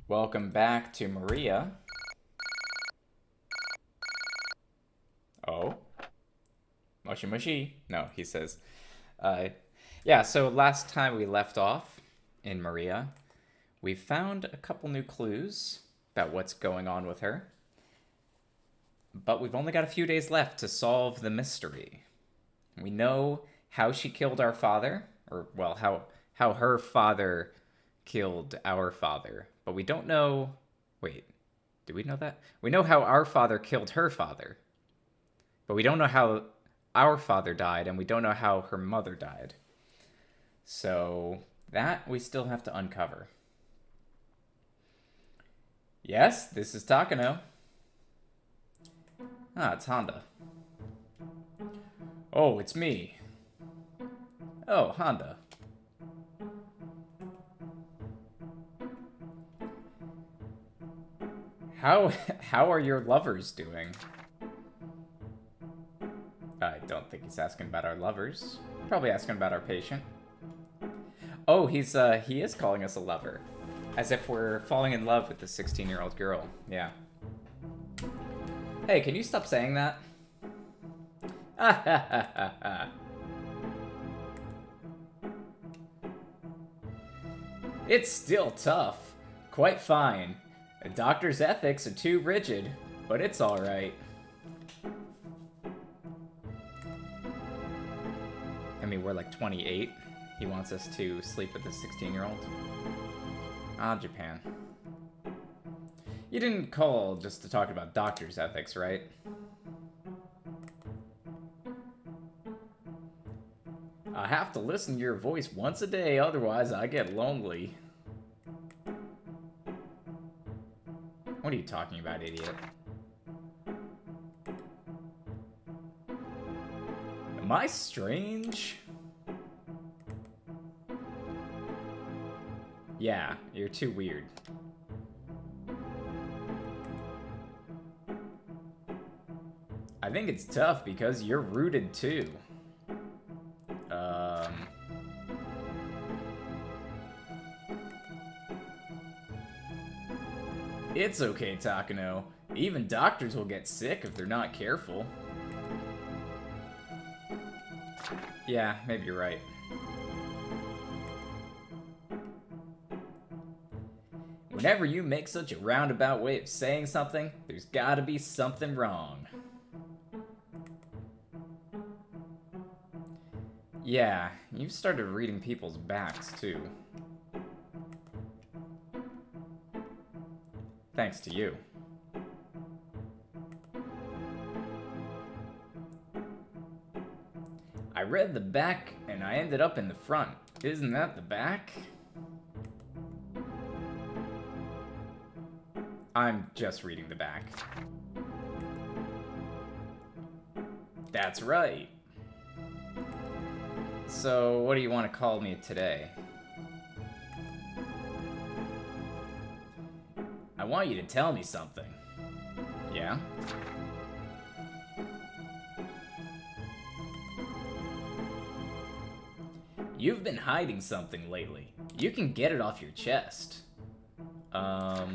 Welcome back to Maria. Oh. Mushy mushy. No, he says. Yeah, so last time we left off in Maria, we found a couple new clues about what's going on with her. But we've only got a few days left to solve the mystery. We know how she killed our father, or, well, how her father killed our father. But we don't know... Wait, do we know that? We know how our father killed her father. But we don't know how our father died, and we don't know how her mother died. So that we still have to uncover. Yes, this is Takano. Ah, it's Honda. Oh, it's me. Oh, Honda. How are your lovers doing? I don't think he's asking about our lovers. Probably asking about our patient. Oh, he is calling us a lover. As if we're falling in love with the 16-year-old girl. Yeah. Hey, can you stop saying that? Ah ha ha ha ha. It's still tough. Quite fine. A doctor's ethics are too rigid, but it's alright. I mean, we're like 28. He wants us to sleep with a 16-year-old. Ah, Japan. You didn't call just to talk about doctor's ethics, right? I have to listen to your voice once a day, otherwise I get lonely. What are you talking about, idiot? Am I strange? Yeah, you're too weird. I think it's tough because you're rooted too. It's okay, Takano. Even doctors will get sick if they're not careful. Yeah, maybe you're right. Whenever you make such a roundabout way of saying something, there's gotta be something wrong. Yeah, you've started reading people's backs, too. Thanks to you. I read the back, and I ended up in the front. Isn't that the back? I'm just reading the back. That's right. So, what do you want to call me today? I want you to tell me something. Yeah? You've been hiding something lately. You can get it off your chest. Of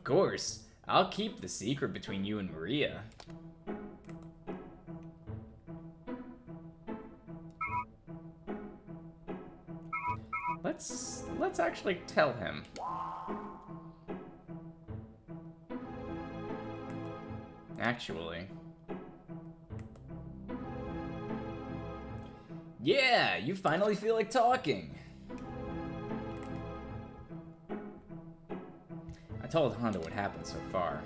course. I'll keep the secret between you and Maria. Let's actually tell him. Actually. Yeah, you finally feel like talking. I told Honda what happened so far.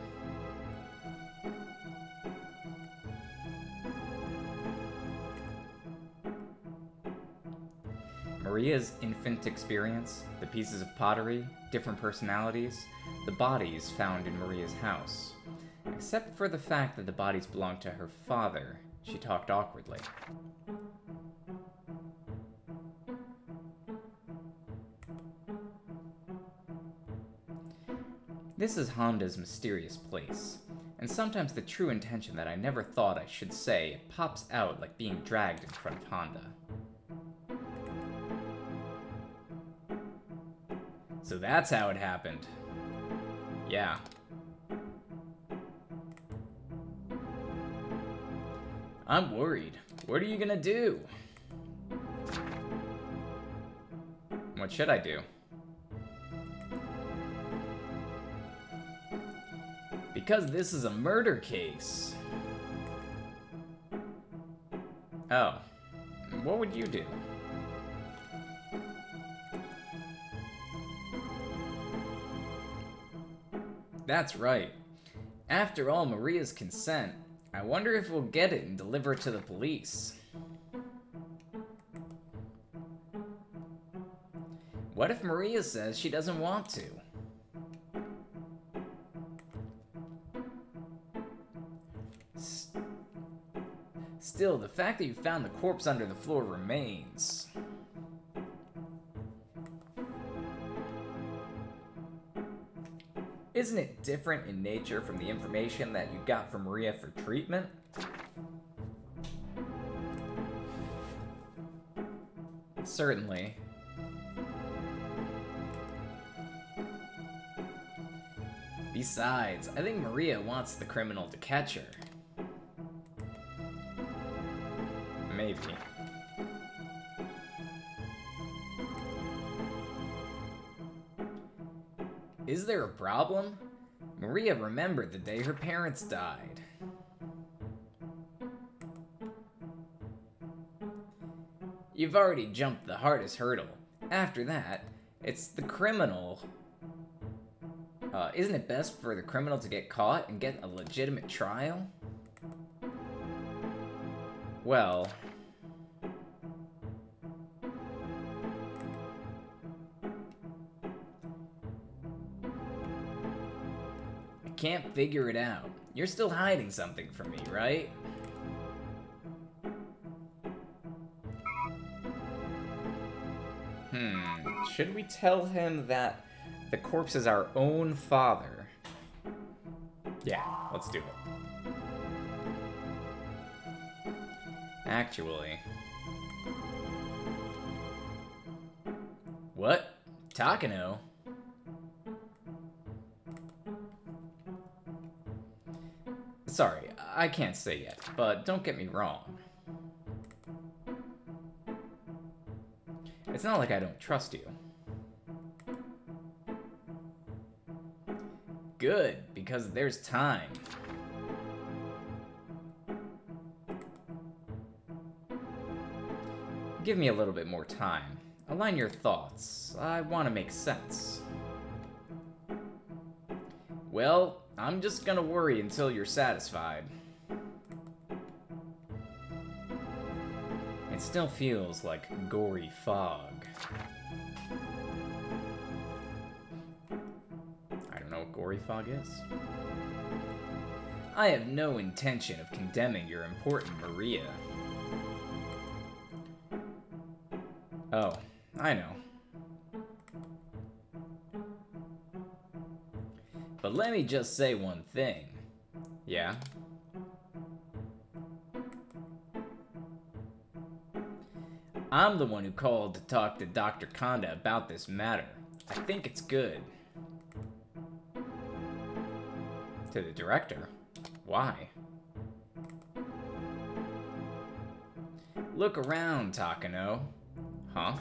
Maria's infant experience, the pieces of pottery, different personalities, the bodies found in Maria's house. Except for the fact that the bodies belonged to her father, she talked awkwardly. This is Honda's mysterious place, and sometimes the true intention that I never thought I should say pops out like being dragged in front of Honda. So that's how it happened. Yeah. I'm worried. What are you gonna do? What should I do? Because this is a murder case. Oh. What would you do? That's right. After all Maria's consent, I wonder if we'll get it and deliver it to the police. What if Maria says she doesn't want to? Still, the fact that you found the corpse under the floor remains. Isn't it different in nature from the information that you got from Maria for treatment? Certainly. Besides, I think Maria wants the criminal to catch her. Maybe. Is there a problem? Maria remembered the day her parents died. You've already jumped the hardest hurdle. After that, it's the criminal. Isn't it best for the criminal to get caught and get a legitimate trial? Well... I can't figure it out. You're still hiding something from me, right? Should we tell him that the corpse is our own father? Yeah, let's do it. Actually... What? Takano? Sorry, I can't say yet, but don't get me wrong. It's not like I don't trust you. Good, because there's time. Give me a little bit more time. Align your thoughts. I want to make sense. Well, I'm just gonna worry until you're satisfied. It still feels like gory fog. I don't know what gory fog is. I have no intention of condemning your important Maria. Oh, I know. But let me just say one thing. Yeah? I'm the one who called to talk to Dr. Kanda about this matter. I think it's good. To the director? Why? Look around, Takano. Huh?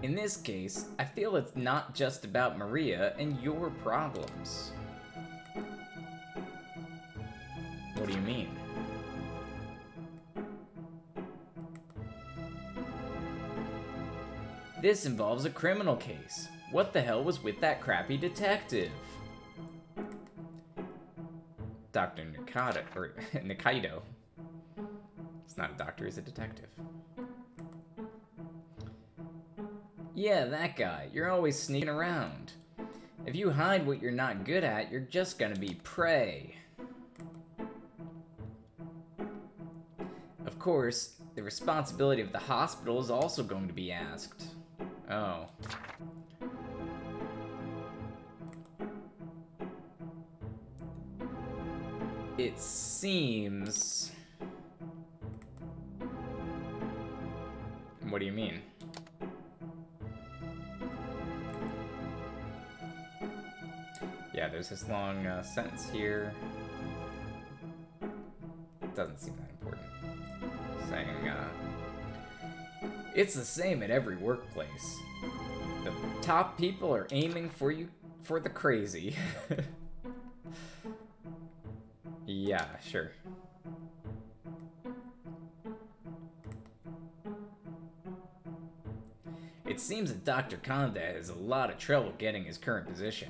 In this case, I feel it's not just about Maria and your problems. What do you mean? This involves a criminal case. What the hell was with that crappy detective? Dr. Nakata, or Nikaido. He's not a doctor, he's a detective. Yeah, that guy. You're always sneaking around. If you hide what you're not good at, you're just gonna be prey. Of course, the responsibility of the hospital is also going to be asked. Oh. It seems... What do you mean? Yeah, there's this long sentence here. Doesn't seem that important. Saying, it's the same at every workplace. The top people are aiming for you for the crazy. Yeah, sure. It seems that Dr. Konda has a lot of trouble getting his current position.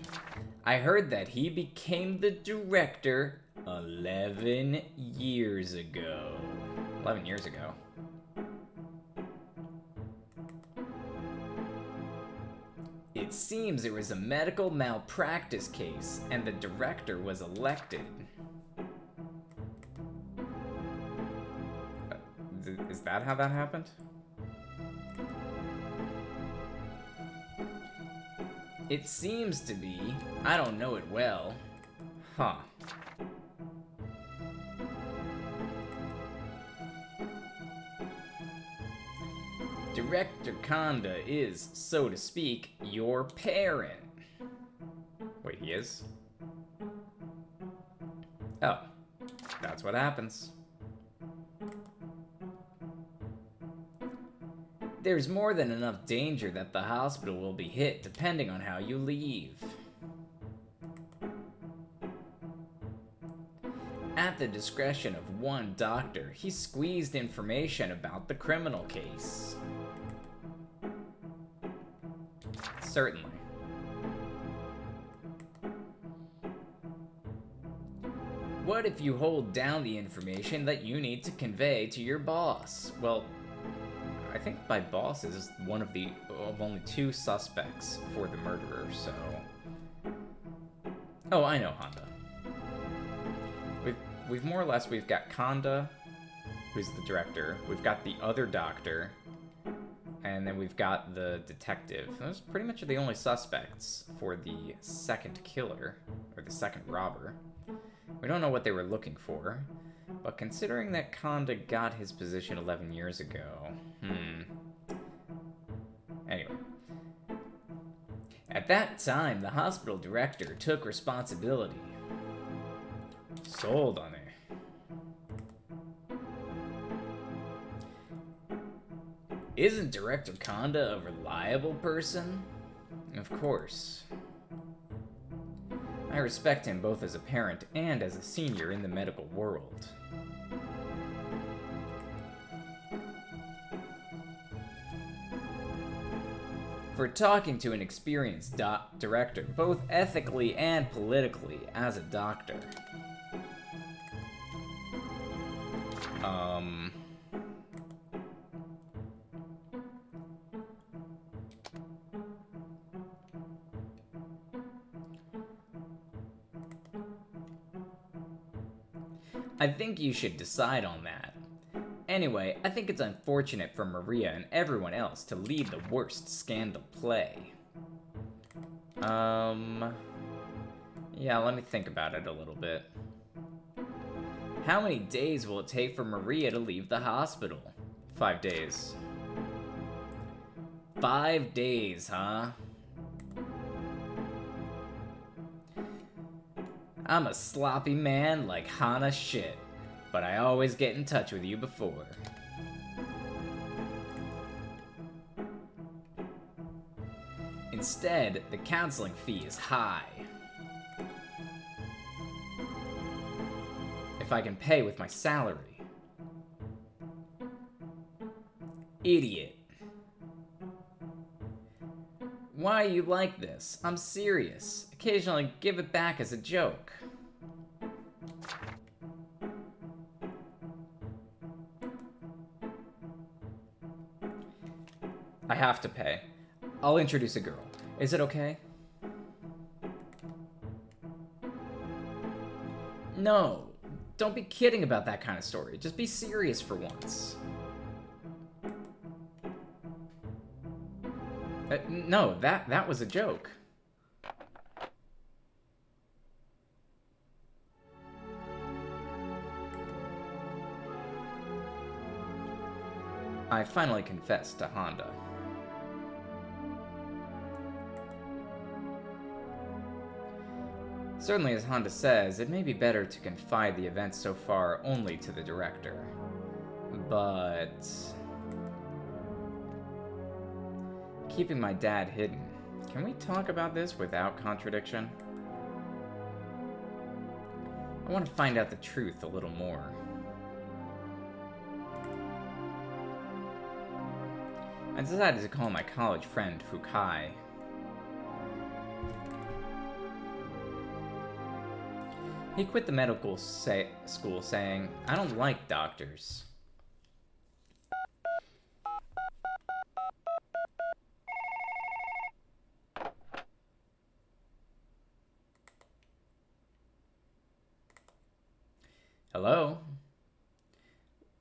I heard that he became the director 11 years ago. 11 years ago. It seems there was a medical malpractice case, and the director was elected. Is that how that happened? It seems to be. I don't know it well. Huh. Director Konda is, so to speak, your parent. Wait, he is? Oh, that's what happens. There's more than enough danger that the hospital will be hit depending on how you leave. At the discretion of one doctor, he squeezed information about the criminal case. Certainly. What if you hold down the information that you need to convey to your boss? Well, I think my boss is one of only two suspects for the murderer, so... Oh, I know Honda. We've more or less, we've got Konda, who's the director. We've got the other doctor. And then we've got the detective. Those pretty much are the only suspects for the second killer, or the second robber. We don't know what they were looking for, but considering that Konda got his position 11 years ago, Anyway. At that time, the hospital director took responsibility. Sold on it. Isn't Director Konda a reliable person? Of course. I respect him both as a parent and as a senior in the medical world. For talking to an experienced director, both ethically and politically, as a doctor. I think you should decide on that. Anyway, I think it's unfortunate for Maria and everyone else to lead the worst scandal play. Yeah, let me think about it a little bit. How many days will it take for Maria to leave the hospital? 5 days. 5 days, huh? I'm a sloppy man like Hana shit, but I always get in touch with you before. Instead, the counseling fee is high. If I can pay with my salary. Idiot. Why are you like this? I'm serious. Occasionally give it back as a joke. I have to pay. I'll introduce a girl. Is it okay? No. Don't be kidding about that kind of story. Just be serious for once. No, that was a joke. I finally confessed to Honda. Certainly, as Honda says, it may be better to confide the events so far only to the director. But keeping my dad hidden. Can we talk about this without contradiction? I want to find out the truth a little more. I decided to call my college friend, Fukai. He quit the medical school saying, "I don't like doctors." Hello?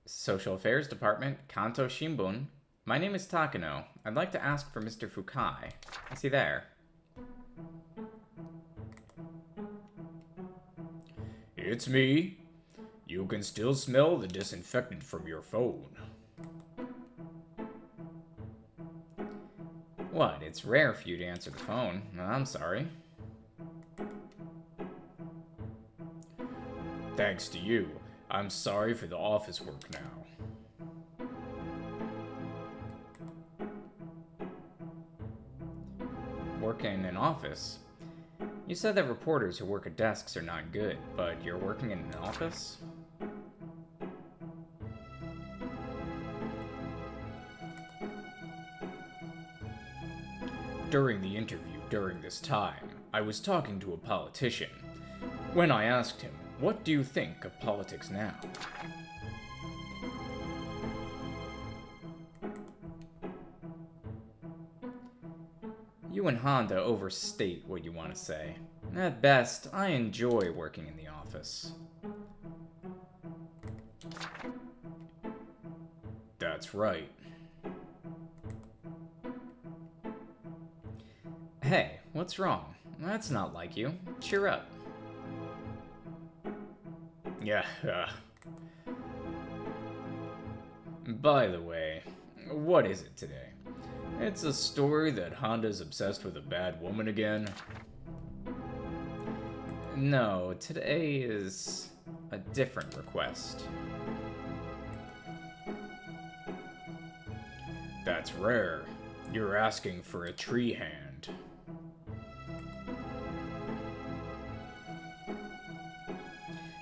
Social Affairs Department, Kanto Shimbun. My name is Takano. I'd like to ask for Mr. Fukai. Is he there? It's me. You can still smell the disinfectant from your phone. What? It's rare for you to answer the phone. I'm sorry. Thanks to you, I'm sorry for the office work now. Working in an office? You said that reporters who work at desks are not good, but you're working in an office? During the interview during this time, I was talking to a politician. When I asked him, "What do you think of politics now?" You and Honda overstate what you want to say. At best, I enjoy working in the office. That's right. Hey, what's wrong? That's not like you. Cheer up. Yeah, By the way, what is it today? It's a story that Honda's obsessed with a bad woman again. no, today is a different request. That's rare. You're asking for a tree hand.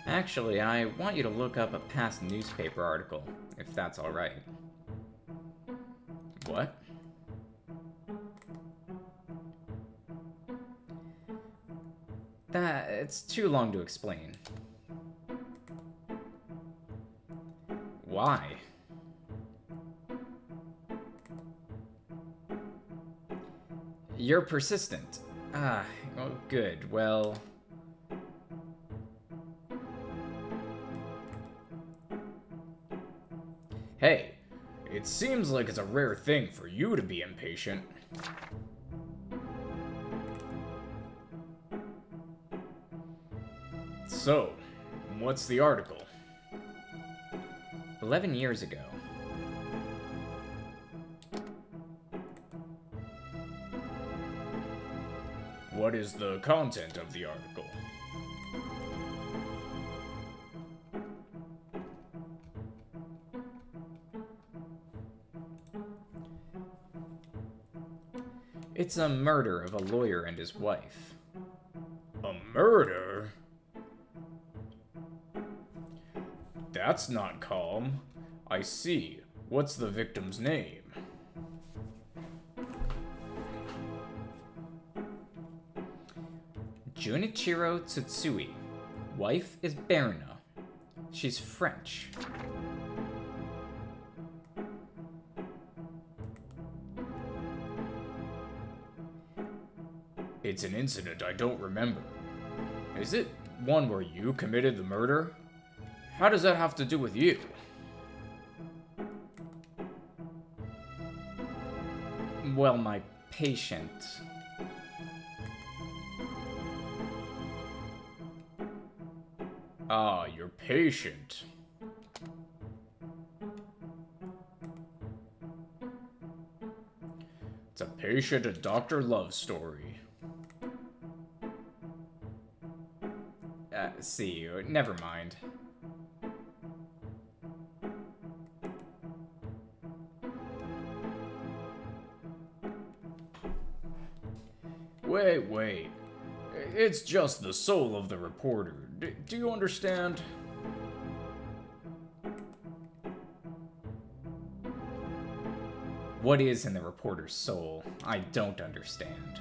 Actually, I want you to look up a past newspaper article, if that's alright. What? It's too long to explain. Why? You're persistent. Oh, good. Well... Hey, it seems like it's a rare thing for you to be impatient. So, what's the article? 11 years ago. What is the content of the article? It's a murder of a lawyer and his wife. A murder? That's not calm. I see. What's the victim's name? Junichiro Tsutsui. Wife is Berna. She's French. It's an incident I don't remember. Is it one where you committed the murder? How does that have to do with you? Well, my patient. Ah, your patient. patient and doctor love story. See, never mind. Wait. It's just the soul of the reporter. Do you understand? What is in the reporter's soul? I don't understand.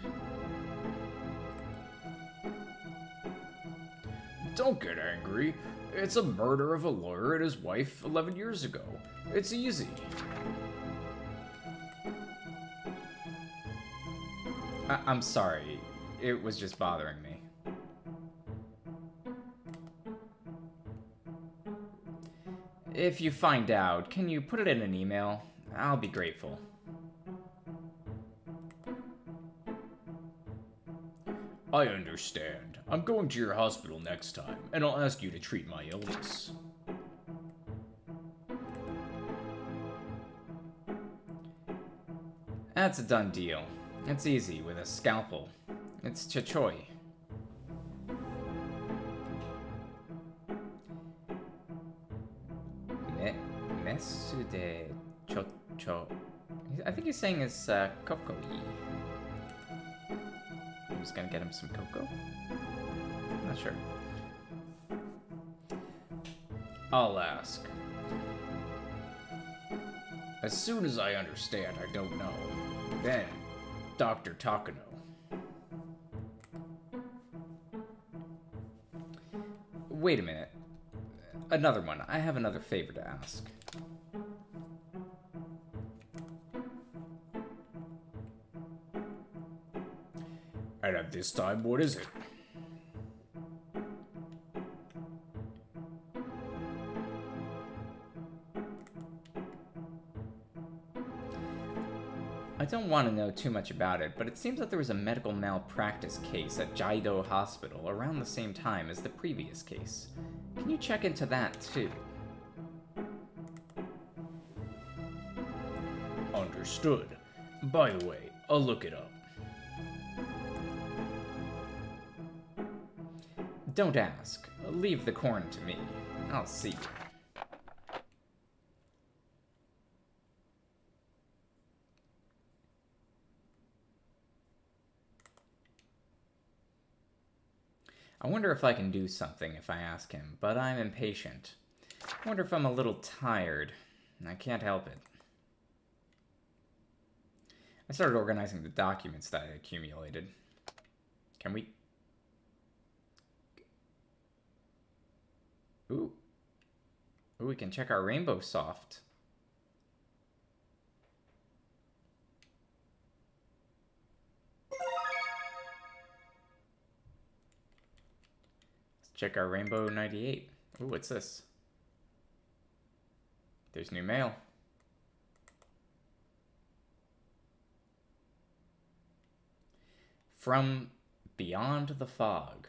Don't get angry. It's a murder of a lawyer and his wife 11 years ago. It's easy. I'm sorry. It was just bothering me. If you find out, can you put it in an email? I'll be grateful. I understand. I'm going to your hospital next time, and I'll ask you to treat my illness. That's a done deal. It's easy with a scalpel. It's Chichoi. Mesude Chocho. I think he's saying it's Kokoi. I'm just gonna get him some cocoa. Not sure. I'll ask. As soon as I understand, I don't know. Then, Dr. Takano. Wait a minute. Another one. I have another favor to ask. And at this time, what is it? I don't want to know too much about it, but it seems that there was a medical malpractice case at Jaido Hospital around the same time as the previous case. Can you check into that too? Understood. By the way, I'll look it up. Don't ask. Leave the corn to me. I'll see. I wonder if I can do something if I ask him, but I'm impatient. I wonder if I'm a little tired. I can't help it. I started organizing the documents that I accumulated. Can we... Ooh, we can check our Rainbow Soft. Let's check our Rainbow 98. Ooh, what's this? There's new mail. From Beyond the Fog.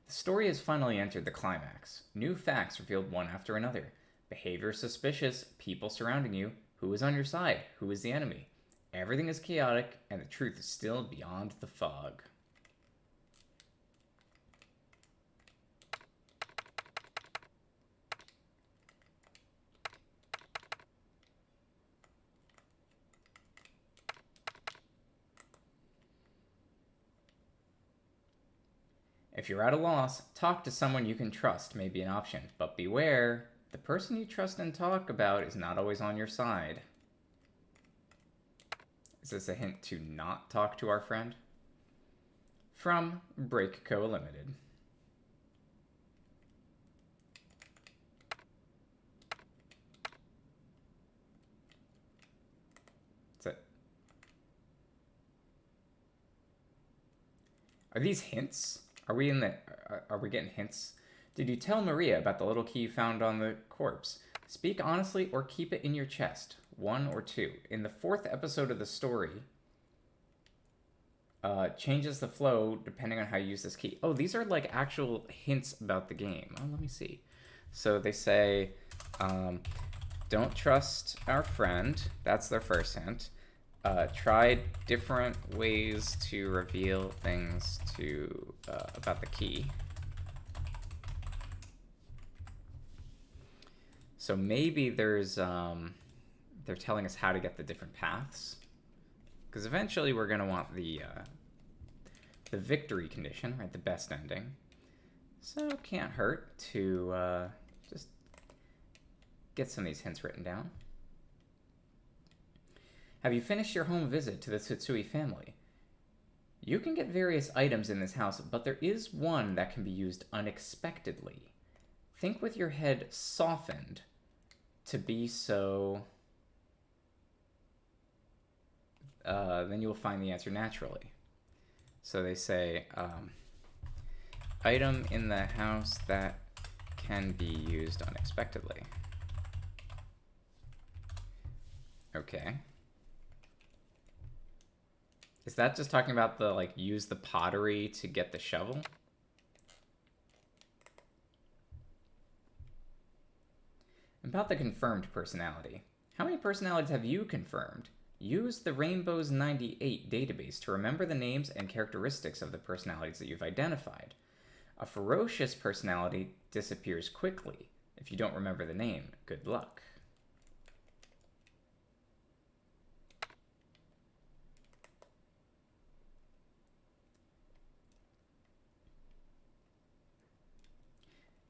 The story has finally entered the climax. New facts revealed one after another. Behavior suspicious, people surrounding you, who is on your side, who is the enemy. Everything is chaotic, and the truth is still beyond the fog. If you're at a loss, talk to someone you can trust may be an option, but beware, the person you trust and talk about is not always on your side. Is this a hint to not talk to our friend? From Break Co. Limited. That's it. Are these hints? Are we getting hints? Did you tell Maria about the little key you found on the corpse? Speak honestly or keep it in your chest. 1 or 2. In the 4th episode of the story, changes the flow depending on how you use this key. Oh, these are like actual hints about the game. Oh, let me see. So they say, don't trust our friend. That's their first hint. Try different ways to reveal things to about the key. So maybe there's they're telling us how to get the different paths, because eventually we're gonna want the victory condition, right? The best ending. So it can't hurt to just get some of these hints written down. Have you finished your home visit to the Tsutsui family? You can get various items in this house, but there is one that can be used unexpectedly. Think with your head softened to be so... then you will find the answer naturally. So they say, item in the house that can be used unexpectedly. Okay. Is that just talking about the, like, use the pottery to get the shovel? About the confirmed personality. How many personalities have you confirmed? Use the Rainbow's 98 database to remember the names and characteristics of the personalities that you've identified. A ferocious personality disappears quickly. If you don't remember the name, good luck.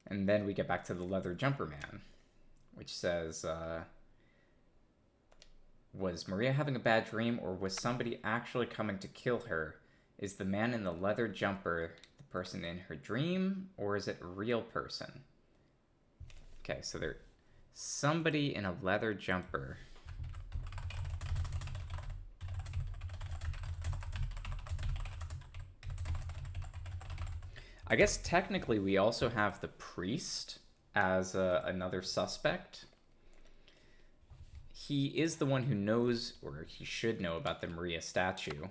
And then we get back to the leather jumper man, which says, was Maria having a bad dream, or was somebody actually coming to kill her? Is the man in the leather jumper the person in her dream, or is it a real person? Okay, so there's somebody in a leather jumper. I guess technically we also have the priest as another suspect. He is the one who knows, or he should know, about the Maria statue,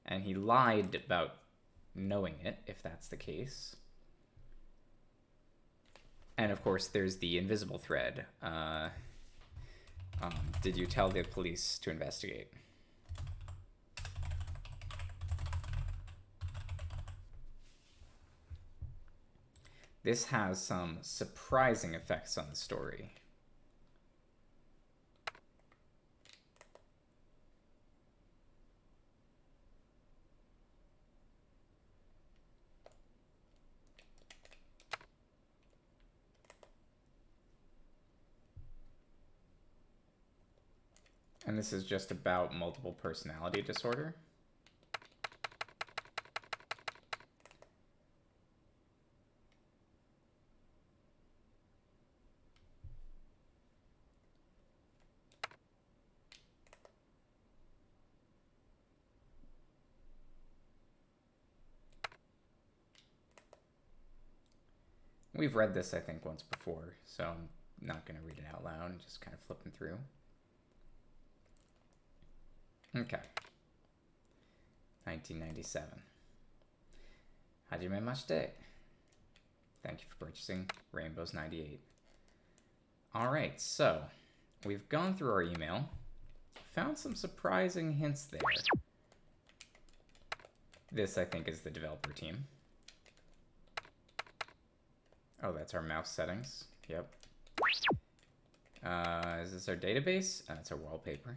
and he lied about knowing it, if that's the case. And of course, there's the invisible thread. Did you tell the police to investigate? This has some surprising effects on the story. And this is just about multiple personality disorder. We've read this, I think, once before, so I'm not going to read it out loud. I'm just kind of flipping through. Okay. 1997. Hajimemashite. Thank you for purchasing Rainbow's 98. Alright, so we've gone through our email. Found some surprising hints there. This, I think, is the developer team. Oh, that's our mouse settings. Yep. Is this our database? It's our wallpaper.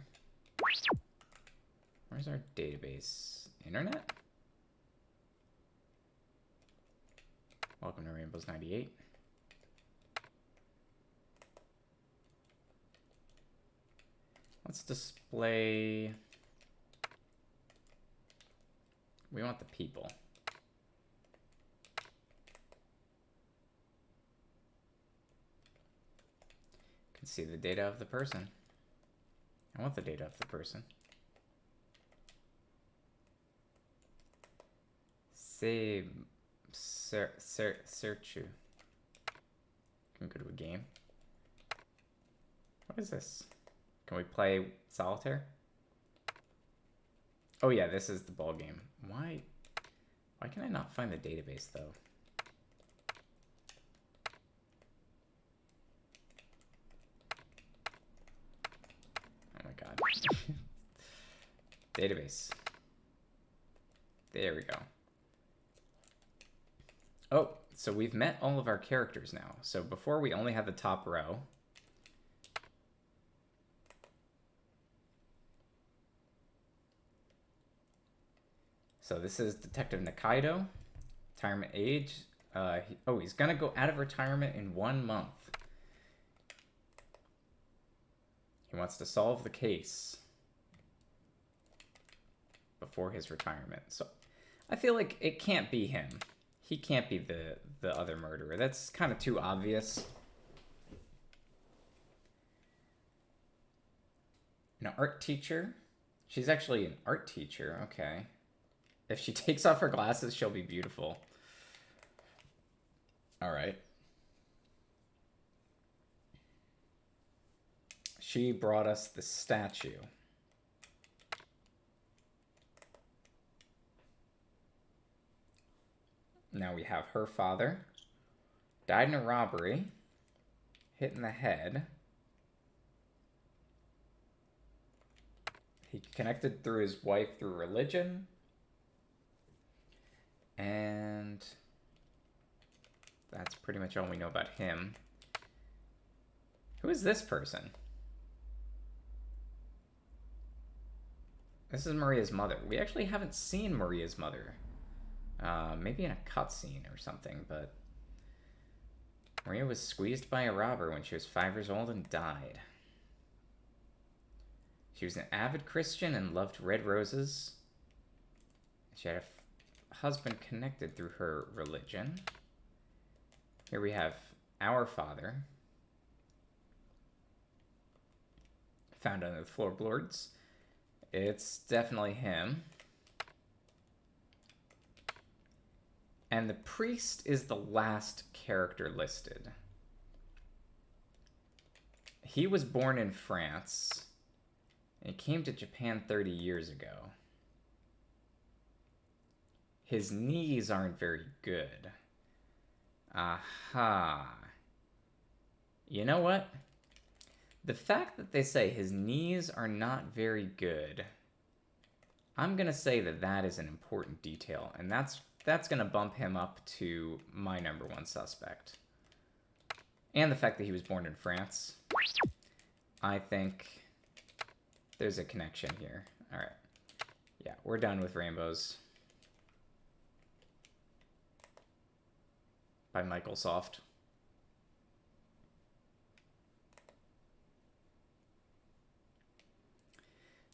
Where's our database? Internet? Welcome to Rainbow's 98. Let's display... We want the people. Can see the data of the person. I want the data of the person. Save search you. Can go to a game. What is this? Can we play solitaire? Oh yeah, this is the ball game. Why can I not find the database though? Oh my god. Database. There we go. Oh, so we've met all of our characters now. So before we only had the top row. So this is Detective Nakaido. Retirement age. He's gonna go out of retirement in 1 month. He wants to solve the case before his retirement. So I feel like it can't be him. He can't be the other murderer. That's kind of too obvious. An art teacher. She's actually an art teacher. Okay. If she takes off her glasses, she'll be beautiful. All right. She brought us the statue. Now we have her father. Died in a robbery. Hit in the head. He connected through his wife through religion. And that's pretty much all we know about him. Who is this person? This is Maria's mother. We actually haven't seen Maria's mother. Maybe in a cutscene or something, but Maria was squeezed by a robber when she was 5 years old and died. She was an avid Christian and loved red roses. She had a husband connected through her religion. Here we have our father. Found under the floorboards. It's definitely him. And the priest is the last character listed. He was born in France and came to Japan 30 years ago. His knees aren't very good. Aha. You know what? The fact that they say his knees are not very good, I'm going to say that that is an important detail, and that's going to bump him up to my #1 suspect. And the fact that he was born in France. I think there's a connection here. All right. Yeah, we're done with Rainbows. By Michael Soft.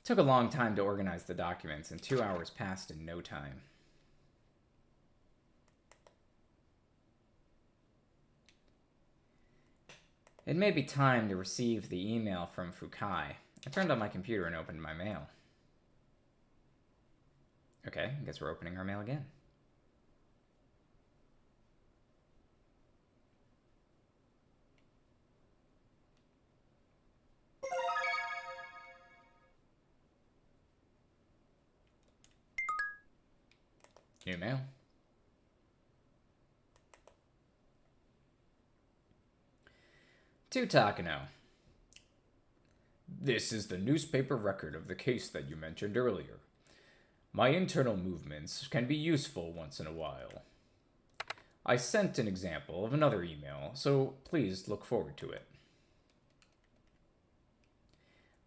Took a long time to organize the documents, and 2 hours passed in no time. It may be time to receive the email from Fukai. I turned on my computer and opened my mail. Okay, I guess we're opening our mail again. New mail. To Takano. This is the newspaper record of the case that you mentioned earlier. My internal movements can be useful once in a while. I sent an example of another email, so please look forward to it.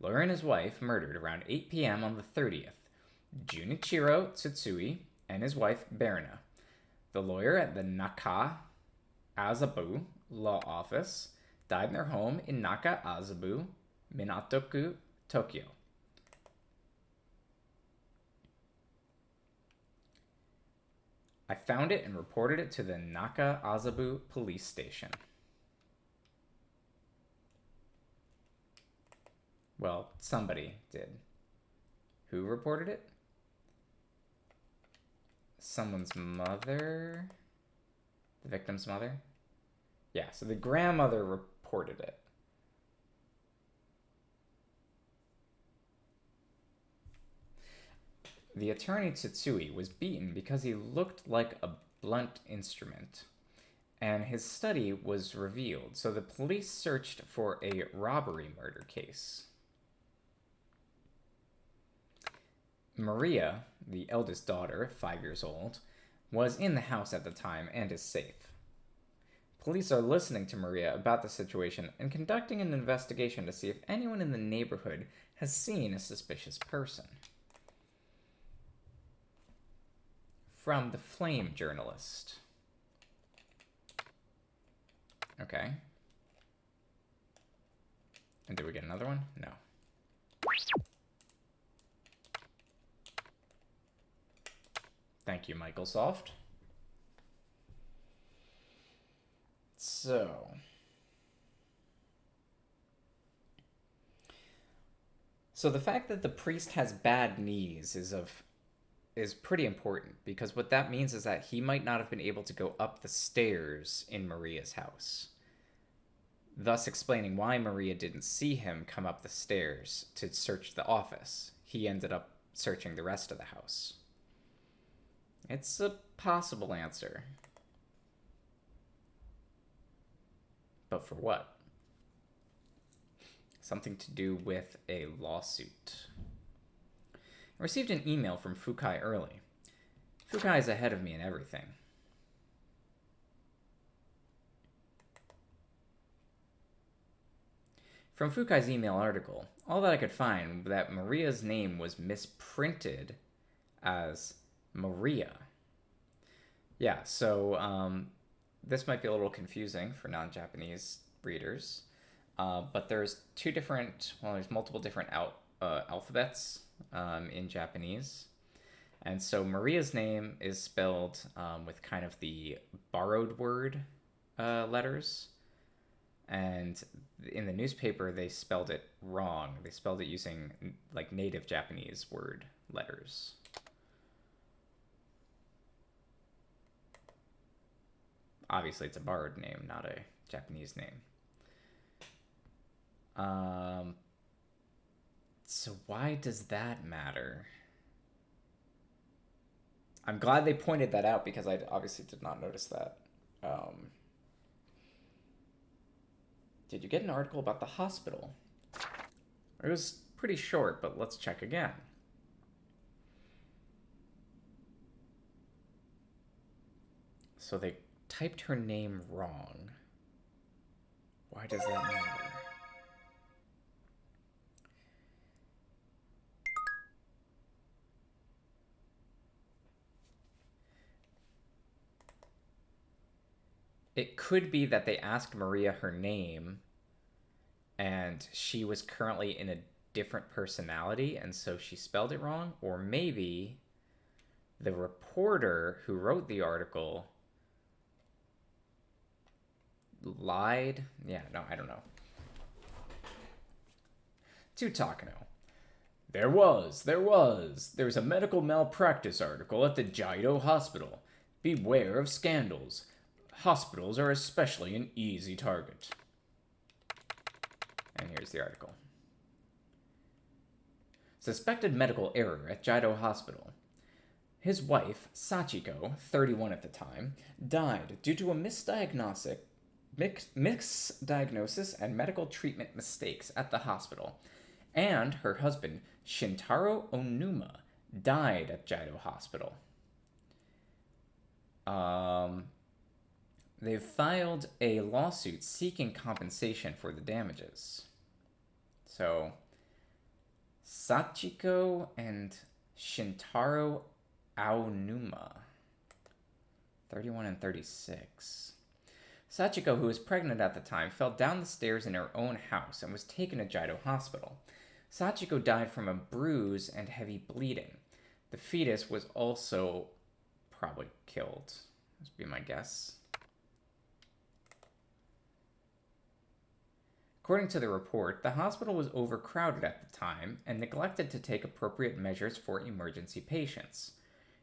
Lawyer and his wife murdered around 8 p.m. on the 30th. Junichiro Tsutsui and his wife Berna. The lawyer at the Naka Azabu Law Office died in their home in Naka Azabu, Minatoku, Tokyo. I found it and reported it to the Naka Azabu police station. Well, somebody did. Who reported it? Someone's mother? The victim's mother? Yeah, so the grandmother reported it. The attorney Tsutsui was beaten because he looked like a blunt instrument, and his study was revealed, so the police searched for a robbery murder case. Maria, the eldest daughter, 5 years old, was in the house at the time and is safe. Police are listening to Maria about the situation and conducting an investigation to see if anyone in the neighborhood has seen a suspicious person. From the Flame Journalist. Okay. And did we get another one? No. Thank you, Microsoft. So the fact that the priest has bad knees is pretty important, because what that means is that he might not have been able to go up the stairs in Maria's house, thus explaining why Maria didn't see him come up the stairs to search the office. He ended up searching the rest of the house. It's a possible answer. But for what? Something to do with a lawsuit. I received an email from Fukai early. Fukai is ahead of me in everything. From Fukai's email article, all that I could find was that Maria's name was misprinted as Maria. Yeah, so this might be a little confusing for non-Japanese readers, but there's there's multiple different alphabets in Japanese. And so Maria's name is spelled with kind of the borrowed word letters. And in the newspaper, they spelled it wrong. They spelled it using like native Japanese word letters. Obviously, it's a borrowed name, not a Japanese name. So why does that matter? I'm glad they pointed that out, because I obviously did not notice that. Did you get an article about the hospital? It was pretty short, but let's check again. So they typed her name wrong. Why does that matter? It could be that they asked Maria her name and she was currently in a different personality, and so she spelled it wrong. Or maybe the reporter who wrote the article lied. Yeah, no, I don't know. To Takano. There was a medical malpractice article at the Jaido Hospital. Beware of scandals. Hospitals are especially an easy target. And here's the article. Suspected medical error at Jaido Hospital. His wife, Sachiko, 31 at the time, died due to a misdiagnosis and medical treatment mistakes at the hospital. And her husband, Shintaro Onuma, died at Jaido Hospital. They've filed a lawsuit seeking compensation for the damages. So, Sachiko and Shintaro Aonuma, 31 and 36. Sachiko, who was pregnant at the time, fell down the stairs in her own house and was taken to Jaido Hospital. Sachiko died from a bruise and heavy bleeding. The fetus was also probably killed. This would be my guess. According to the report, the hospital was overcrowded at the time and neglected to take appropriate measures for emergency patients.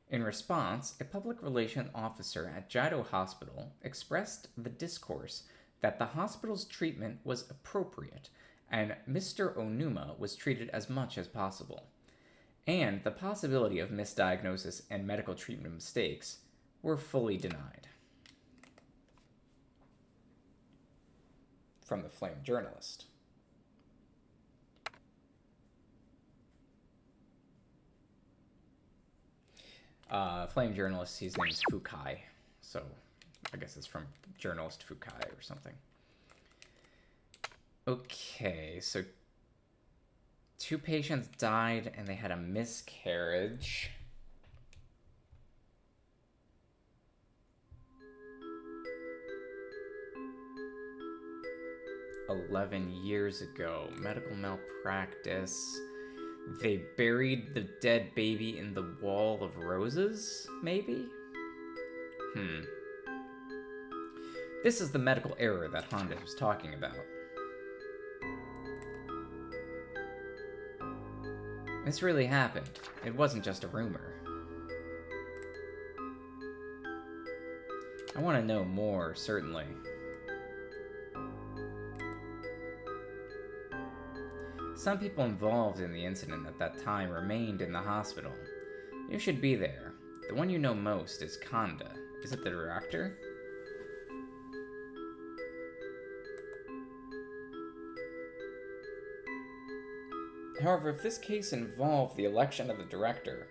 In response, a public relations officer at Jaido Hospital expressed the discourse that the hospital's treatment was appropriate and Mr. Onuma was treated as much as possible, and the possibility of misdiagnosis and medical treatment mistakes were fully denied. From the Flame Journalist. Flame journalist, his name is Fukai. So I guess it's from journalist Fukai or something. Okay, so 2 patients died and they had a miscarriage. $11 years ago. Medical malpractice. They buried the dead baby in the wall of roses, maybe? This is the medical error that Honda was talking about. This really happened. It wasn't just a rumor. I want to know more, certainly. Some people involved in the incident at that time remained in the hospital. You should be there. The one you know most is Kanda. Is it the director? However, if this case involved the election of the director,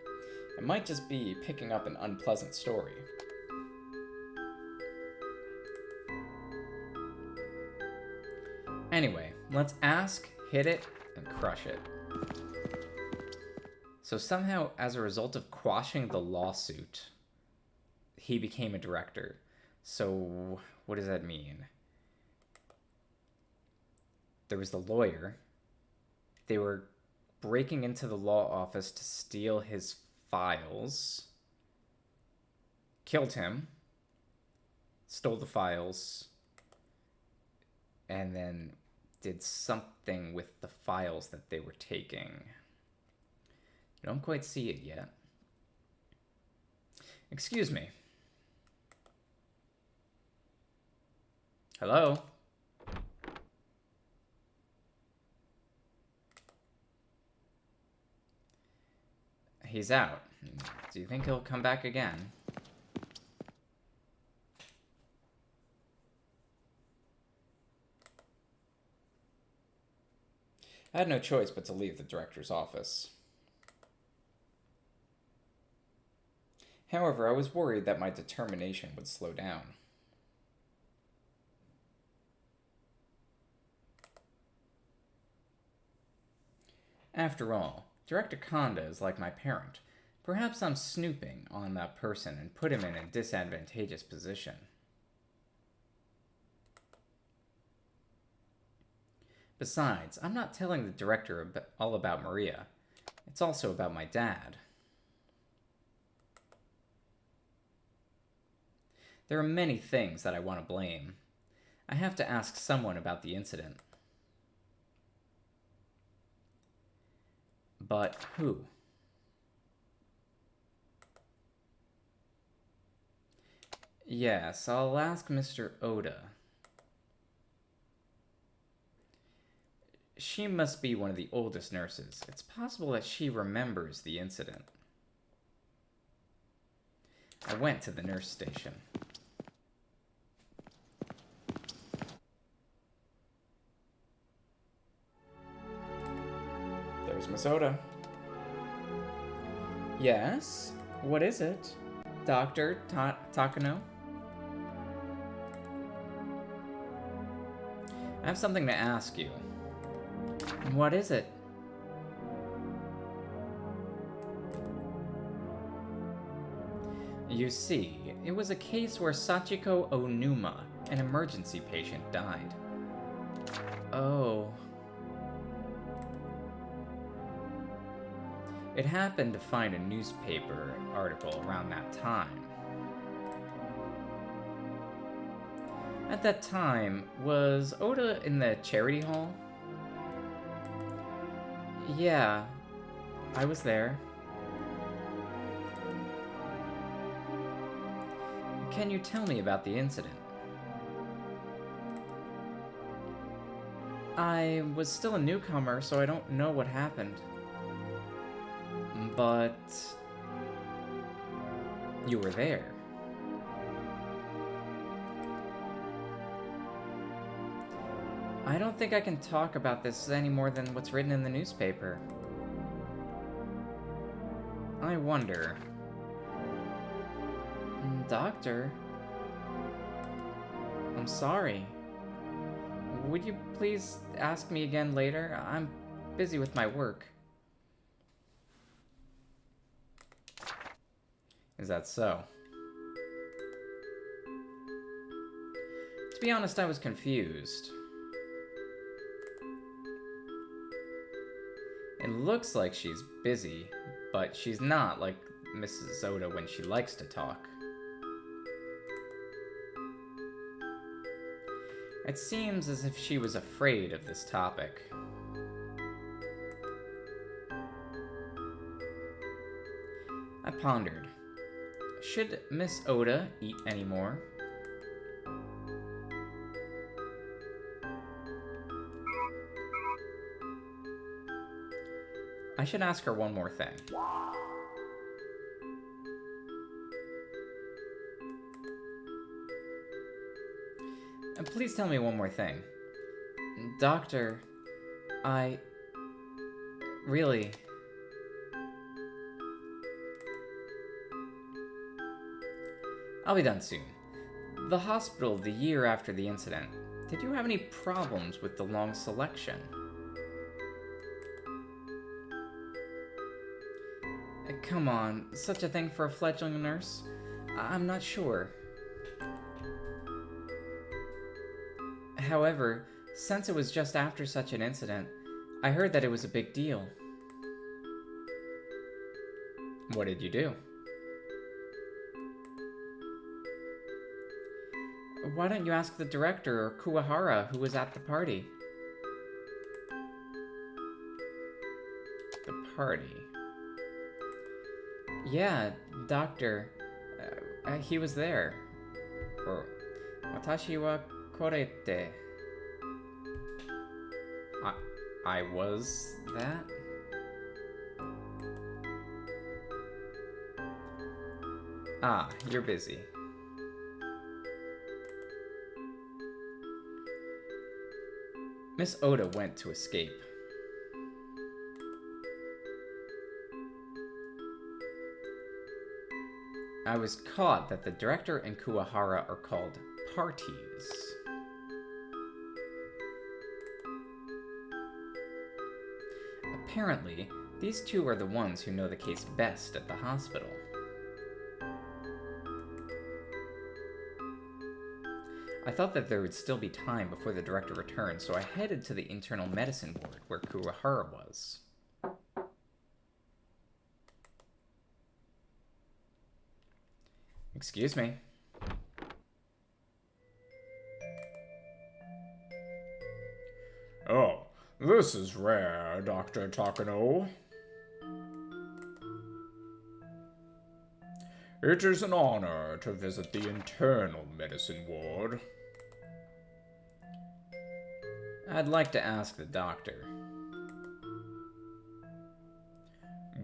it might just be picking up an unpleasant story. Anyway, let's ask, hit it, and crush it. So somehow, as a result of quashing the lawsuit, he became a director. So what does that mean? There was the lawyer. They were breaking into the law office to steal his files. Killed him. Stole the files. And then did something with the files that they were taking. I don't quite see it yet. Excuse me. Hello? He's out. Do you think he'll come back again? I had no choice but to leave the director's office. However, I was worried that my determination would slow down. After all, Director Kanda is like my parent. Perhaps I'm snooping on that person and put him in a disadvantageous position. Besides, I'm not telling the director all about Maria. It's also about my dad. There are many things that I want to blame. I have to ask someone about the incident. But who? Yes, I'll ask Mr. Oda. She must be one of the oldest nurses. It's possible that she remembers the incident. I went to the nurse station. There's Miss Oda. Yes? What is it? Dr. Takano? I have something to ask you. What is it? You see, it was a case where Sachiko Onuma, an emergency patient, died. Oh. It happened to find a newspaper article around that time. At that time, was Oda in the charity hall? Yeah, I was there. Can you tell me about the incident? I was still a newcomer, so I don't know what happened. But you were there. I don't think I can talk about this any more than what's written in the newspaper. I wonder. Doctor? I'm sorry. Would you please ask me again later? I'm busy with my work. Is that so? To be honest, I was confused. It looks like she's busy, but she's not like Mrs. Oda when she likes to talk. It seems as if she was afraid of this topic. I pondered. Should Miss Oda eat anymore? I should ask her one more thing. And please tell me one more thing. Doctor, I... really... I'll be done soon. The hospital the year after the incident. Did you have any problems with the long selection? Come on, such a thing for a fledgling nurse? I'm not sure. However, since it was just after such an incident, I heard that it was a big deal. What did you do? Why don't you ask the director or Kuwahara who was at the party? The party? Yeah, doctor. He was there. Or, watashi wa korete. I was that? Ah, you're busy. Miss Oda went to escape. I was caught that the director and Kuwahara are called parties. Apparently, these two are the ones who know the case best at the hospital. I thought that there would still be time before the director returned, so I headed to the internal medicine ward where Kuwahara was. Excuse me. Oh, this is rare, Dr. Takano. It is an honor to visit the internal medicine ward. I'd like to ask the doctor.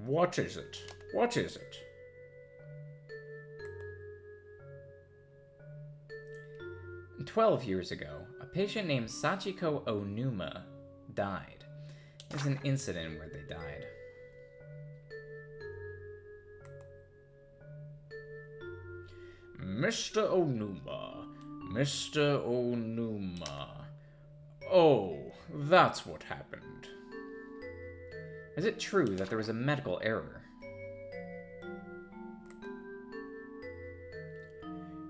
What is it? What is it? 12 years ago, a patient named Sachiko Onuma died. There's an incident where they died. Mr. Onuma. Mr. Onuma. Oh, that's what happened. Is it true that there was a medical error?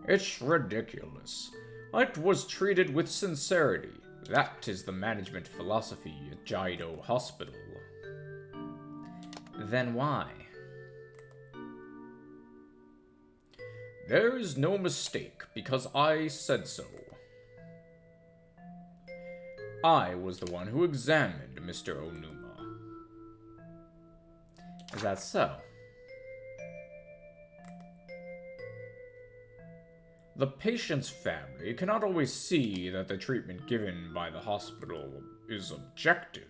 It's ridiculous. It was treated with sincerity. That is the management philosophy at Jaido Hospital. Then why? There is no mistake, because I said so. I was the one who examined Mr. Onuma. Is that so? The patient's family cannot always see that the treatment given by the hospital is objective.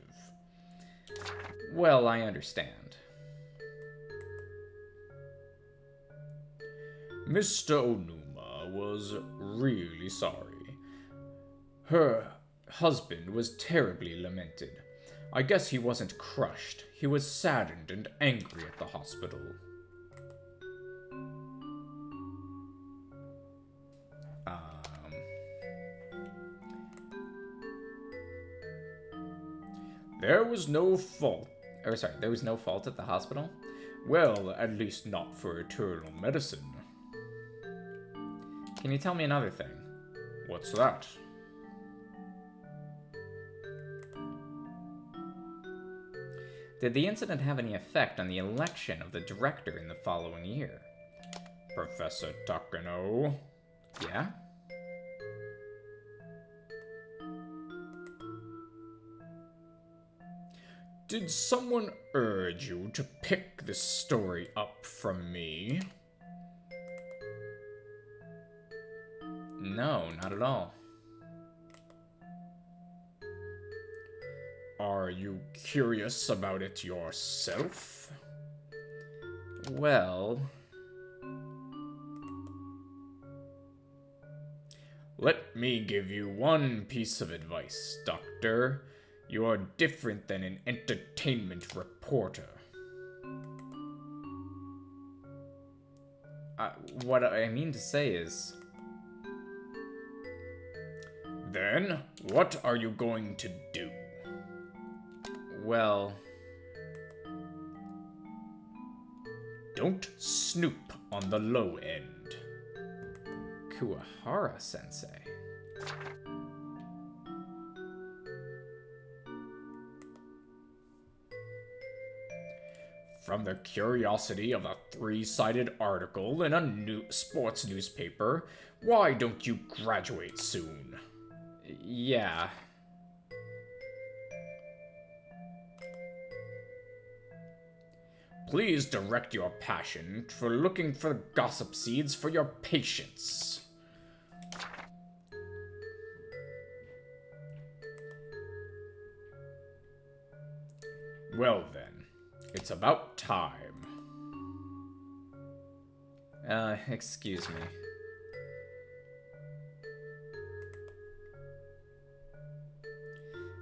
Well, I understand. Mr. Onuma was really sorry. Her husband was terribly lamented. I guess he wasn't crushed. He was saddened and angry at the hospital. There was no fault. Or sorry, there was no fault at the hospital? Well, at least not for eternal medicine. Can you tell me another thing? What's that? Did the incident have any effect on the election of the director in the following year? Professor Takano? Yeah? Did someone urge you to pick this story up from me? No, not at all. Are you curious about it yourself? Well... Let me give you one piece of advice, Doctor. You are different than an entertainment reporter. What I mean to say is... Then, what are you going to do? Well... Don't snoop on the low end. Kuwahara-sensei. From the curiosity of a three-sided article in a sports newspaper, why don't you graduate soon? Yeah. Please direct your passion for looking for gossip seeds for your patients. Well then, it's about time. Excuse me.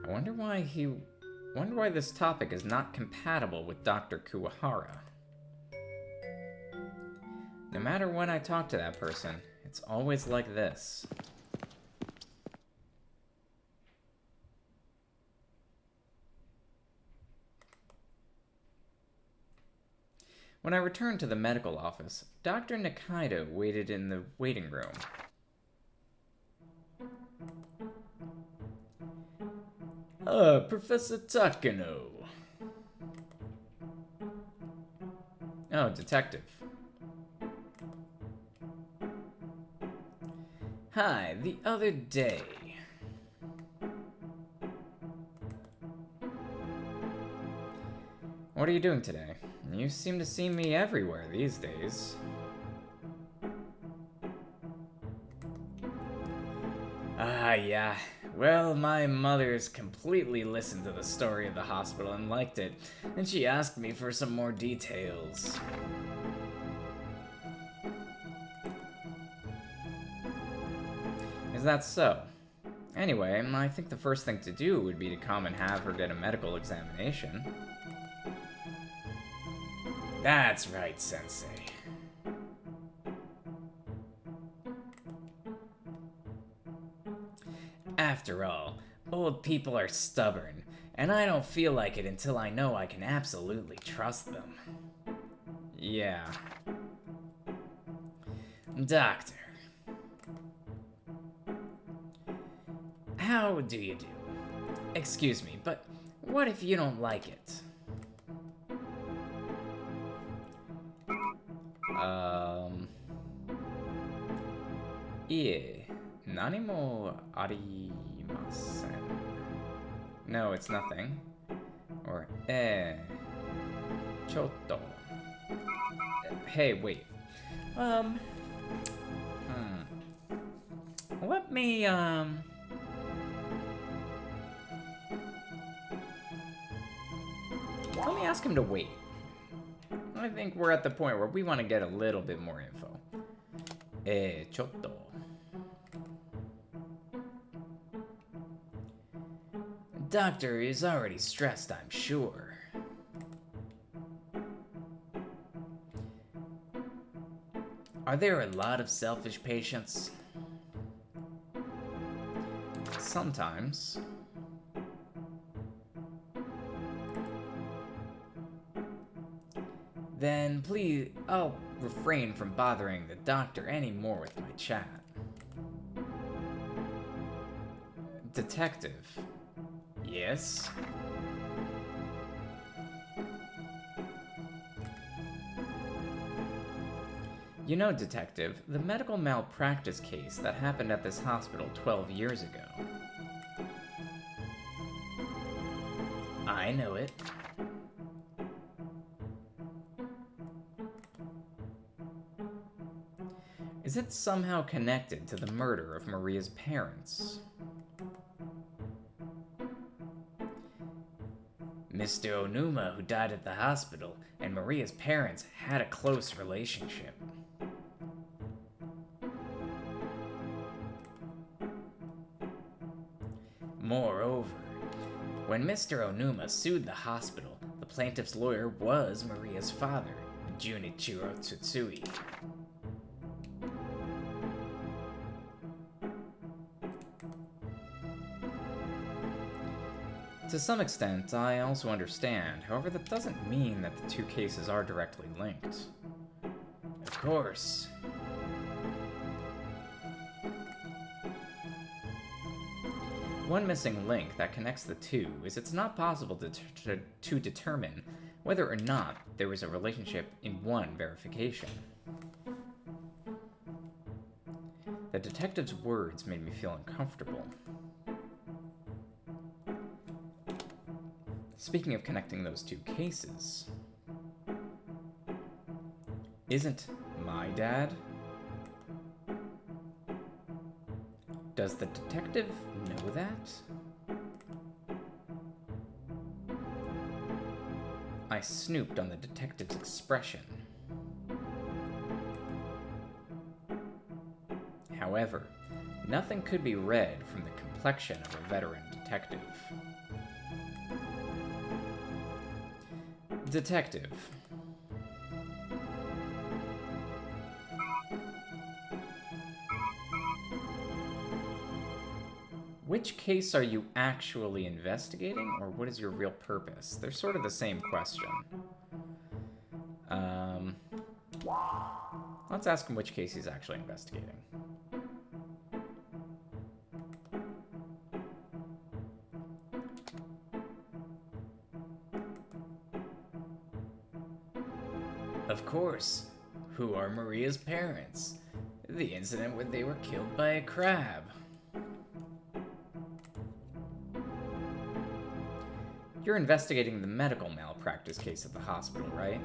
I wonder why this topic is not compatible with Dr. Kuwahara. No matter when I talk to that person, it's always like this. When I returned to the medical office, Dr. Nikaido waited in the waiting room. Professor Takano. Oh, detective. Hi, the other day. What are you doing today? You seem to see me everywhere these days. Yeah. Well, my mother's completely listened to the story of the hospital and liked it, and she asked me for some more details. Is that so? Anyway, I think the first thing to do would be to come and have her get a medical examination. That's right, Sensei. After all, old people are stubborn, and I don't feel like it until I know I can absolutely trust them. Yeah. Doctor. How do you do? Excuse me, but what if you don't like it? Nani mo arimasen. No, it's nothing. Or, chotto. Hey, wait. Let me, let me ask him to wait. I think we're at the point where we want to get a little bit more info. Chotto. Doctor is already stressed, I'm sure. Are there a lot of selfish patients? Sometimes. Then please, I'll refrain from bothering the doctor any more with my chat. Detective. Yes? You know, Detective, the medical malpractice case that happened at this hospital 12 years ago. I know it. Is it somehow connected to the murder of Maria's parents? Mr. Onuma, who died at the hospital, and Maria's parents had a close relationship. Moreover, when Mr. Onuma sued the hospital, the plaintiff's lawyer was Maria's father, Junichiro Tsutsui. To some extent, I also understand. However, that doesn't mean that the two cases are directly linked. Of course. One missing link that connects the two is it's not possible to determine whether or not there was a relationship in one verification. The detective's words made me feel uncomfortable. Speaking of connecting those two cases, isn't my dad? Does the detective know that? I snooped on the detective's expression. However, nothing could be read from the complexion of a veteran detective. Detective. Which case are you actually investigating, or what is your real purpose? They're sort of the same question. Let's ask him which case he's actually investigating. Of course. Who are Maria's parents? The incident where they were killed by a crab. You're investigating the medical malpractice case at the hospital, right?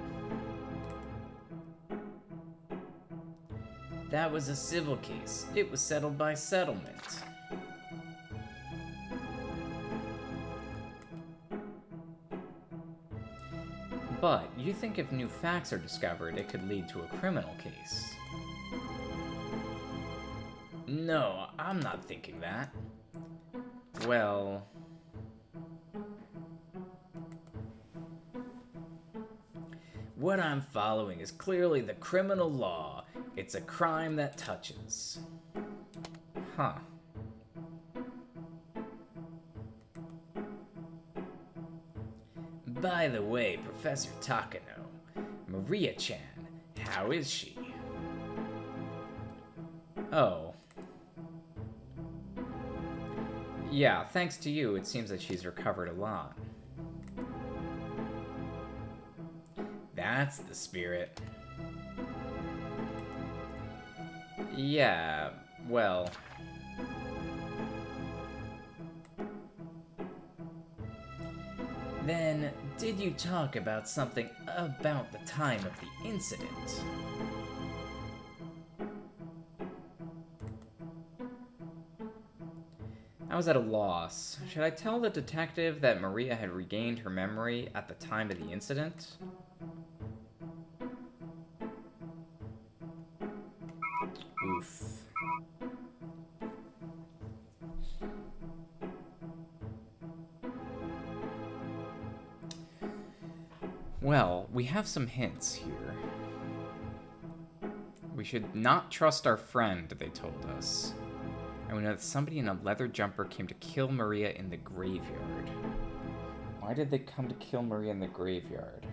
That was a civil case. It was settled by settlement. But you think if new facts are discovered, it could lead to a criminal case. No, I'm not thinking that. Well... what I'm following is clearly the criminal law. It's a crime that touches. Huh. By the way, Professor Takano, Maria-chan, how is she? Oh. Yeah, thanks to you, it seems that she's recovered a lot. That's the spirit. Yeah, well... Then, did you talk about something about the time of the incident? I was at a loss. Should I tell the detective that Maria had regained her memory at the time of the incident? Oof. Well, we have some hints here. We should not trust our friend, they told us. And we know that somebody in a leather jumper came to kill Maria in the graveyard. Why did they come to kill Maria in the graveyard?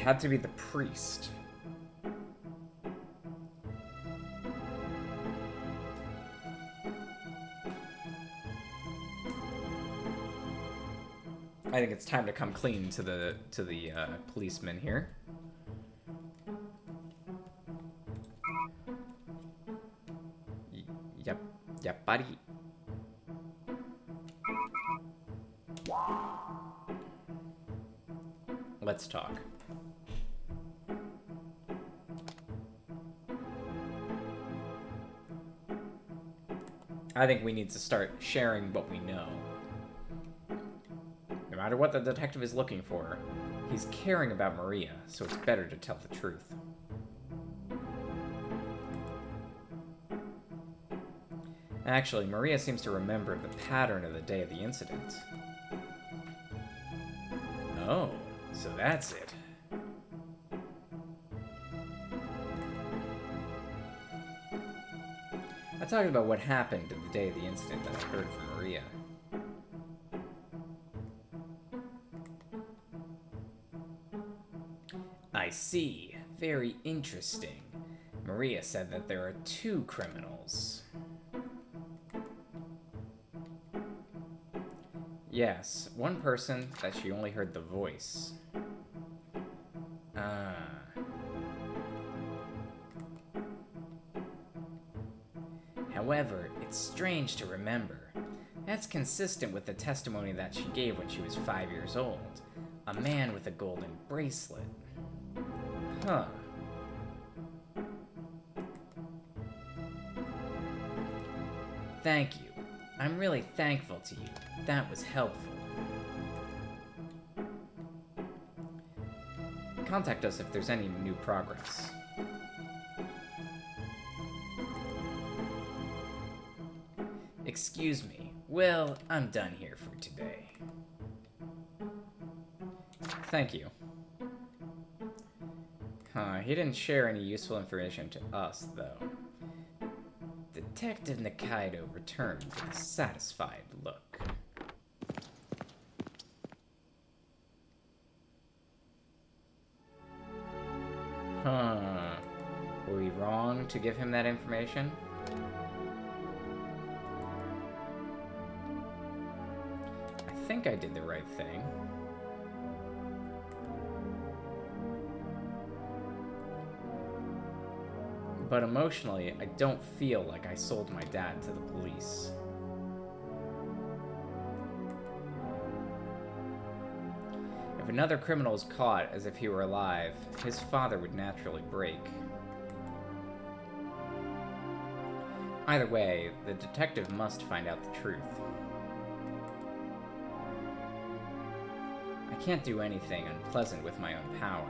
had to be the priest. I think it's time to come clean to the policeman here. Yep, buddy. Let's talk. I think we need to start sharing what we know. No matter what the detective is looking for, he's caring about Maria, so it's better to tell the truth. Actually, Maria seems to remember the pattern of the day of the incident. Oh, so that's it. I talked about what happened the day of the incident that I heard from Maria. I see. Very interesting. Maria said that there are 2 criminals. Yes, one person that she only heard the voice. Ah. However, it's strange to remember. That's consistent with the testimony that she gave when she was 5 years old. A man with a golden bracelet. Huh. Thank you. I'm really thankful to you. That was helpful. Contact us if there's any new progress. Excuse me. Well, I'm done here for today. Thank you. He didn't share any useful information to us, though. Detective Nikaido returned with a satisfied look. Were we wrong to give him that information? I think I did the right thing. But emotionally, I don't feel like I sold my dad to the police. If another criminal is caught as if he were alive, his father would naturally break. Either way, the detective must find out the truth. I can't do anything unpleasant with my own power.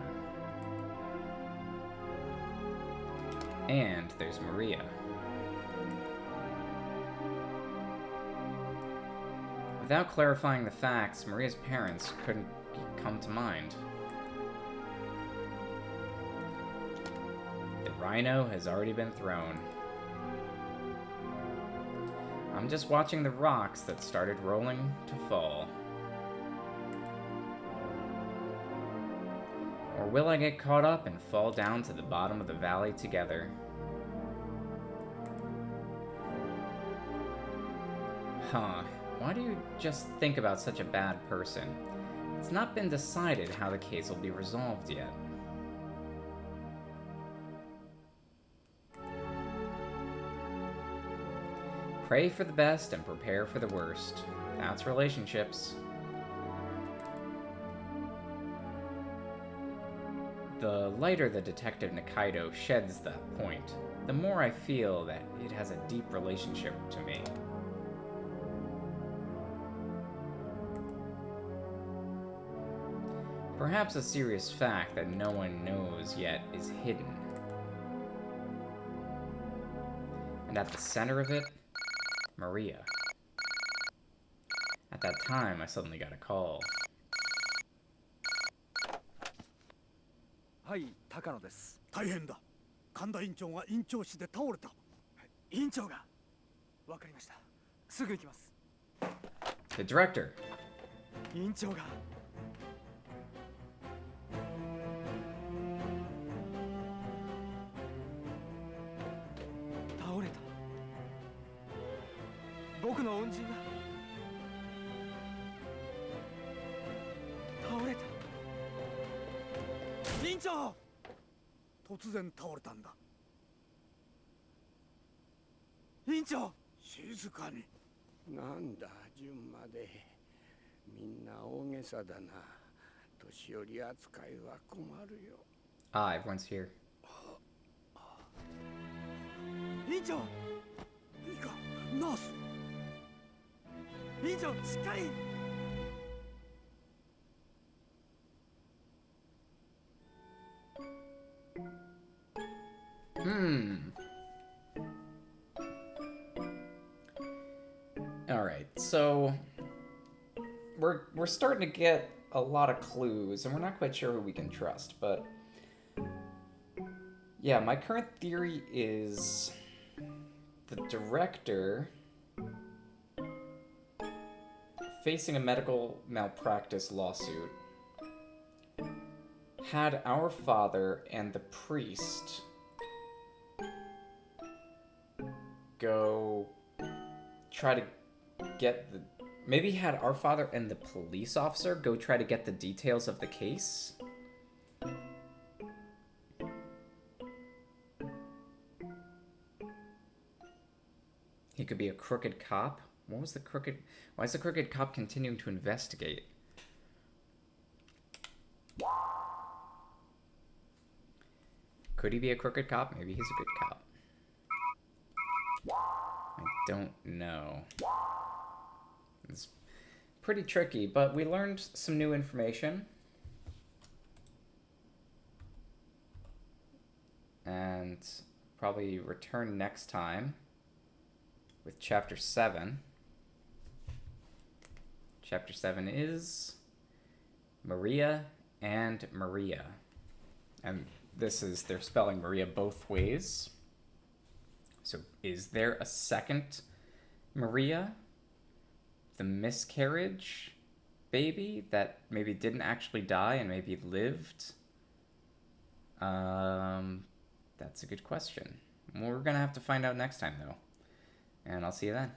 And there's Maria. Without clarifying the facts, Maria's parents couldn't come to mind. The rhino has already been thrown. I'm just watching the rocks that started rolling to fall. Or will I get caught up and fall down to the bottom of the valley together? Why do you just think about such a bad person? It's not been decided how the case will be resolved yet. Pray for the best and prepare for the worst. That's relationships. The lighter the Detective Nikaido sheds that point, the more I feel that it has a deep relationship to me. Perhaps a serious fact that no one knows yet is hidden. And at the center of it, Maria. At that time, I suddenly got a call. はい、高野です。大変だ。神田院長が院長室で倒れた。院長が。わかりました。すぐ行きます。The director. 院長が。僕の恩人が倒れた。院長、突然倒れたんだ。院長、静かに。なんだ順まで、みんな大げさだな。年寄り扱いは困るよ。Ah, everyone's here. 院長、いいか、ナース。院長、しっかり。All right, so we're starting to get a lot of clues, and we're not quite sure who we can trust. But yeah, my current theory is the director facing a medical malpractice lawsuit had our father and the priest go try to get the... Maybe had our father and the police officer go try to get the details of the case? He could be a crooked cop. What was the crooked... Why is the crooked cop continuing to investigate? Could he be a crooked cop? Maybe he's a good cop. I don't know. It's pretty tricky, but we learned some new information. And probably return next time with Chapter 7. Chapter 7 is Maria and Maria. And this is, they're spelling Maria both ways. So is there a second Maria? The miscarriage baby that maybe didn't actually die and maybe lived? That's a good question. We're gonna have to find out next time, though. And I'll see you then.